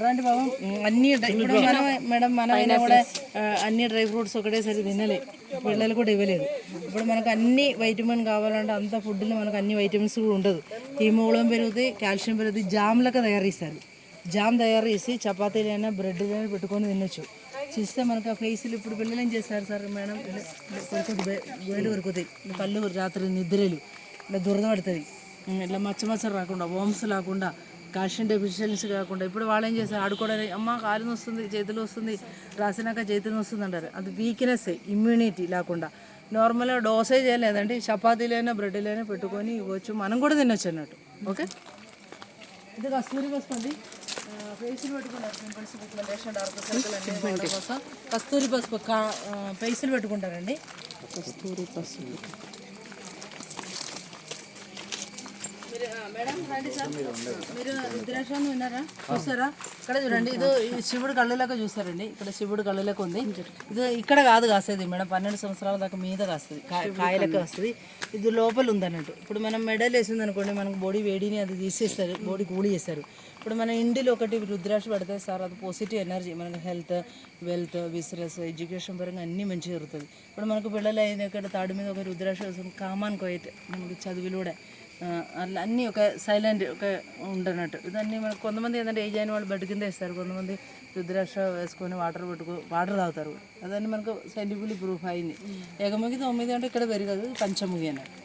రండి బాబు అన్ని ఇప్పుడు మేడం మనమైనా కూడా అన్ని డ్రై ఫ్రూట్స్ ఒకటేసరి తినలే, పిల్లలు కూడా ఇవ్వలేదు. ఇప్పుడు మనకు అన్ని వైటమిన్ కావాలంటే అంత ఫుడ్లో మనకు అన్ని వైటమిన్స్ కూడా ఉండదు. హీమోగ్లోబిన్ పెరుగుతాయి, కాల్షియం పెరుగుతుంది. జామ్లక తయారు చేస్తారు. జామ్ తయారు చేసి చపాతీలైనా బ్రెడ్లైనా పెట్టుకొని తినొచ్చు. చూస్తే మనకు ఆ ఫేస్లు ఇప్పుడు పిల్లలు ఏం చేస్తారు సార్ మేడం, వేలు కొరుకుతాయి, కళ్ళు రాత్రి నిద్రలు ఇలా దురద పడుతుంది, ఇట్లా మచ్చమచ్చలు రాకుండా, వామ్స్ రాకుండా, కాల్షియం డెఫిషియన్సీ కాకుండా. ఇప్పుడు వాళ్ళు ఏం చేస్తారు, ఆడుకోవడానికి అమ్మ కాలు వస్తుంది, చేతులు వస్తుంది, రాసినాక చేతులు వస్తుంది అంటారు. అది వీక్నెస్, ఇమ్యూనిటీ లేకుండా. నార్మల్గా డోసేజ్ లేదంటే చపాతీలైనా బ్రెడ్లైనా పెట్టుకొని ఇవ్వచ్చు, మనం కూడా తినొచ్చు అన్నట్టు. ఓకే, ఇది కస్తూరి పసుపు అండి. ఫేస్లు పెట్టుకుంటారు, పింపుల్స్, పిగ్మెంటేషన్, డార్క్ సర్కిల్ అన్ని కోసం కస్తూరి పసుపు ఫేస్లు పెట్టుకుంటారండి. కస్తూరి పసుపు మేడం రండి సార్, మీరు రుద్రాక్షను విన్నారా, చూస్తారా? ఇక్కడ చూడండి, ఇది శివుడు కళ్ళులకు చూస్తారండి. ఇక్కడ శివుడు కళ్ళులకు ఉంది. ఇది ఇక్కడ కాదు కాస్తుంది మేడం, 12 సంవత్సరాల దాకా మీద కాస్తుంది, కాయలకు వస్తుంది. ఇది లోపల ఉందన్నట్టు. ఇప్పుడు మనం మెడల్ వేసింది అనుకోండి, మనకు బాడీ వేడిని అది తీసేస్తారు, బాడీ కూల్ చేస్తారు. ఇప్పుడు మన ఇండిలో ఒకటి రుద్రాక్ష పడితే సార్, అది పాజిటివ్ ఎనర్జీ, మనకు హెల్త్, వెల్త్, బిజినెస్, ఎడ్యుకేషన్ పరంగా అన్నీ మంచిగా జరుగుతుంది. ఇప్పుడు మనకు పిల్లలు అయిన ఇక్కడ తాడు మీద ఒక రుద్రాక్ష వేసుకుని కామన్ కోయట్, మనకి చదువులు కూడా అట్లా అన్నీ ఒక సైలెంట్ ఒక ఉండనట్టు. ఇదన్నీ మనకు కొంతమంది ఏంటంటే ఏజ్ అయిన వాళ్ళు బెడ్ కింద వేస్తారు, కొంతమంది రుద్రాక్ష వేసుకొని వాటర్ తాగుతారు. అదన్నీ మనకు సైంటిఫిక్లీ ప్రూఫ్ అయింది. ఏకముఖి 9 అంటే ఇక్కడ పెరగదు, పంచముఖి అన్నట్టు.